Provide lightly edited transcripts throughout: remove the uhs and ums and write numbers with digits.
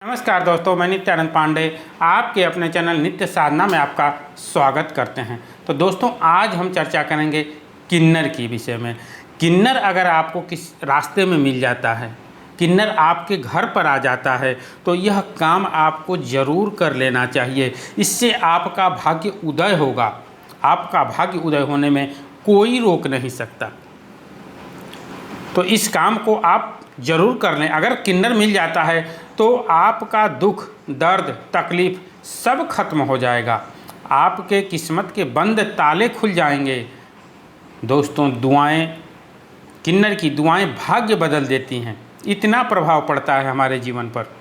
नमस्कार दोस्तों, मैं नित्यानंद पांडे आपके अपने चैनल नित्य साधना में आपका स्वागत करते हैं। तो दोस्तों, आज हम चर्चा करेंगे किन्नर की विषय में। किन्नर अगर आपको किस रास्ते में मिल जाता है, किन्नर आपके घर पर आ जाता है, तो यह काम आपको ज़रूर कर लेना चाहिए। इससे आपका भाग्य उदय होगा। आपका भाग्य उदय होने में कोई रोक नहीं सकता। तो इस काम को आप ज़रूर कर लें। अगर किन्नर मिल जाता है तो आपका दुख, दर्द, तकलीफ़ सब खत्म हो जाएगा। आपके किस्मत के बंद ताले खुल जाएंगे। दोस्तों, दुआएं, किन्नर की दुआएं भाग्य बदल देती हैं। इतना प्रभाव पड़ता है हमारे जीवन पर।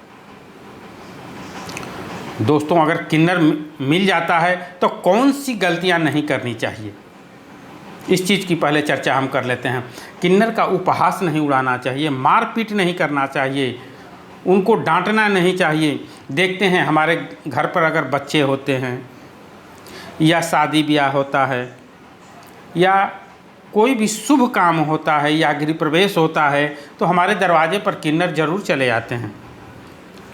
दोस्तों, अगर किन्नर मिल जाता है तो कौन सी गलतियां नहीं करनी चाहिए, इस चीज़ की पहले चर्चा हम कर लेते हैं। किन्नर का उपहास नहीं उड़ाना चाहिए, मारपीट नहीं करना चाहिए, उनको डांटना नहीं चाहिए। देखते हैं हमारे घर पर अगर बच्चे होते हैं या शादी ब्याह होता है या कोई भी शुभ काम होता है या गृह प्रवेश होता है, तो हमारे दरवाजे पर किन्नर ज़रूर चले आते हैं।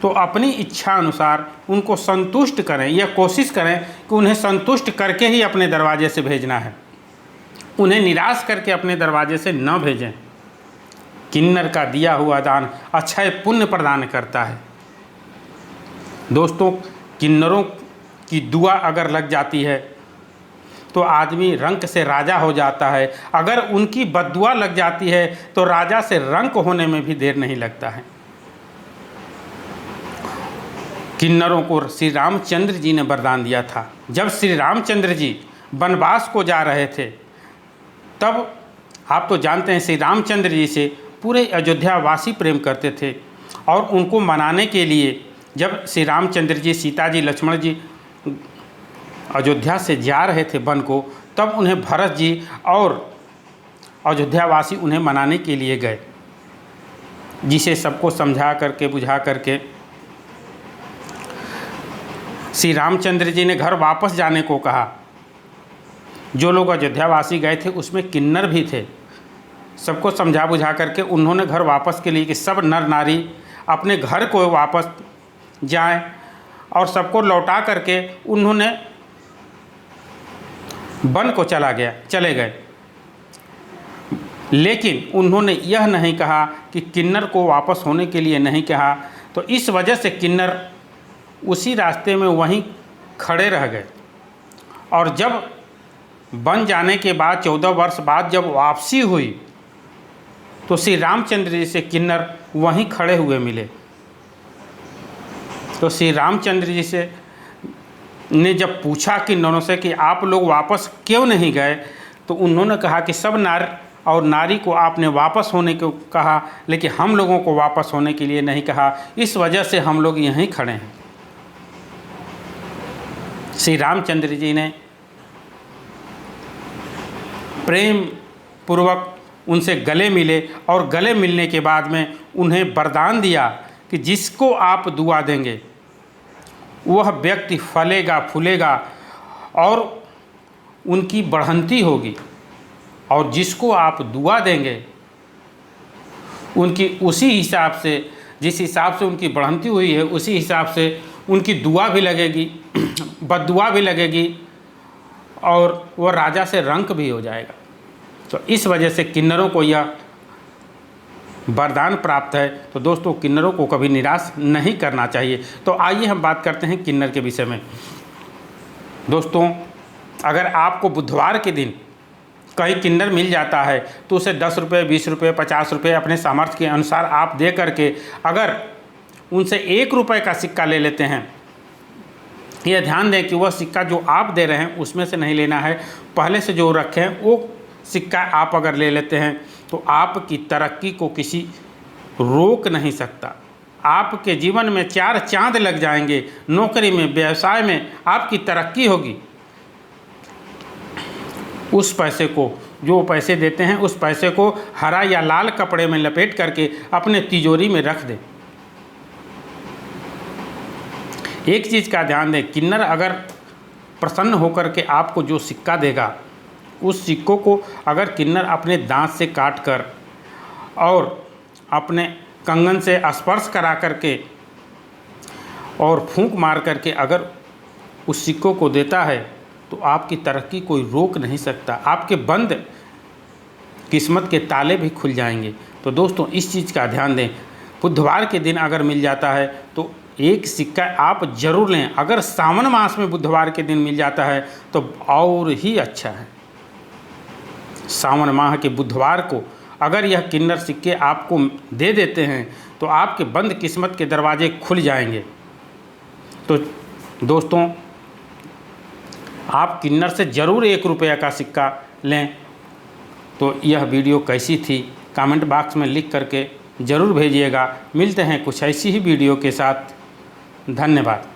तो अपनी इच्छा अनुसार उनको संतुष्ट करें या कोशिश करें कि उन्हें संतुष्ट करके ही अपने दरवाजे से भेजना है। उन्हें निराश करके अपने दरवाजे से न भेजें। किन्नर का दिया हुआ दान अक्षय पुण्य प्रदान करता है। दोस्तों, किन्नरों की दुआ अगर लग जाती है तो आदमी रंक से राजा हो जाता है। अगर उनकी बद्दुआ लग जाती है तो राजा से रंक होने में भी देर नहीं लगता है। किन्नरों को श्री रामचंद्र जी ने वरदान दिया था। जब श्री रामचंद्र जी वनवास को जा रहे थे, तब आप तो जानते हैं श्री रामचंद्र जी से पूरे अयोध्या वासी प्रेम करते थे। और उनको मनाने के लिए जब श्री रामचंद्र जी, सीता जी, लक्ष्मण जी अयोध्या से जा रहे थे वन को, तब उन्हें भरत जी और अयोध्या वासी उन्हें मनाने के लिए गए, जिसे सबको समझा करके बुझा करके श्री रामचंद्र जी ने घर वापस जाने को कहा। जो लोग अयोध्यावासी गए थे उसमें किन्नर भी थे। सबको समझा बुझा करके उन्होंने घर वापस के लिए कि सब नर नारी अपने घर को वापस जाएं, और सबको लौटा करके उन्होंने वन को चले गए। लेकिन उन्होंने यह नहीं कहा कि किन्नर को वापस होने के लिए नहीं कहा। तो इस वजह से किन्नर उसी रास्ते में वहीं खड़े रह गए। और जब वन जाने के बाद 14 वर्ष बाद जब वापसी हुई, तो श्री रामचंद्र जी से किन्नर वहीं खड़े हुए मिले। तो श्री रामचंद्र जी से ने जब पूछा किन्नरों से कि आप लोग वापस क्यों नहीं गए, तो उन्होंने कहा कि सब नार और नारी को आपने वापस होने को कहा, लेकिन हम लोगों को वापस होने के लिए नहीं कहा। इस वजह से हम लोग यहीं खड़े हैं। श्री रामचंद्र जी ने प्रेम पूर्वक उनसे गले मिले, और गले मिलने के बाद में उन्हें वरदान दिया कि जिसको आप दुआ देंगे वह व्यक्ति फलेगा, फूलेगा और उनकी बढ़ंती होगी, और जिसको आप दुआ देंगे उनकी उसी हिसाब से, जिस हिसाब से उनकी बढ़ंती हुई है उसी हिसाब से उनकी दुआ भी लगेगी, बद्दुआ भी लगेगी, और वह राजा से रंक भी हो जाएगा। तो इस वजह से किन्नरों को यह वरदान प्राप्त है। तो दोस्तों, किन्नरों को कभी निराश नहीं करना चाहिए। तो आइए हम बात करते हैं किन्नर के विषय में। दोस्तों, अगर आपको बुधवार के दिन कहीं किन्नर मिल जाता है तो उसे 10 रुपये, 20 रुपये, 50 रुपये अपने सामर्थ्य के अनुसार आप दे करके अगर उनसे 1 रुपये का सिक्का ले लेते हैं, यह ध्यान दें कि वह सिक्का जो आप दे रहे हैं उसमें से नहीं लेना है। पहले से जो रखे हैं वो सिक्का आप अगर ले लेते हैं तो आपकी तरक्की को किसी रोक नहीं सकता। आपके जीवन में 4 चांद लग जाएंगे। नौकरी में, व्यवसाय में आपकी तरक्की होगी। उस पैसे को, जो पैसे देते हैं, उस पैसे को हरा या लाल कपड़े में लपेट करके अपने तिजोरी में रख दें। एक चीज़ का ध्यान दें, किन्नर अगर प्रसन्न होकर के आपको जो सिक्का देगा, उस सिक्कों को अगर किन्नर अपने दांत से काट कर और अपने कंगन से स्पर्श करा करके और फूंक मार करके अगर उस सिक्कों को देता है तो आपकी तरक्की कोई रोक नहीं सकता, आपके बंद किस्मत के ताले भी खुल जाएंगे। तो दोस्तों इस चीज़ का ध्यान दें। बुधवार के दिन अगर मिल जाता है तो एक सिक्का आप ज़रूर लें। अगर सावन मास में बुधवार के दिन मिल जाता है तो और ही अच्छा है। सावन माह के बुधवार को अगर यह किन्नर सिक्के आपको दे देते हैं तो आपके बंद किस्मत के दरवाजे खुल जाएंगे। तो दोस्तों आप किन्नर से ज़रूर 1 रुपया का सिक्का लें। तो यह वीडियो कैसी थी कमेंट बॉक्स में लिख करके ज़रूर भेजिएगा। मिलते हैं कुछ ऐसी ही वीडियो के साथ। धन्यवाद।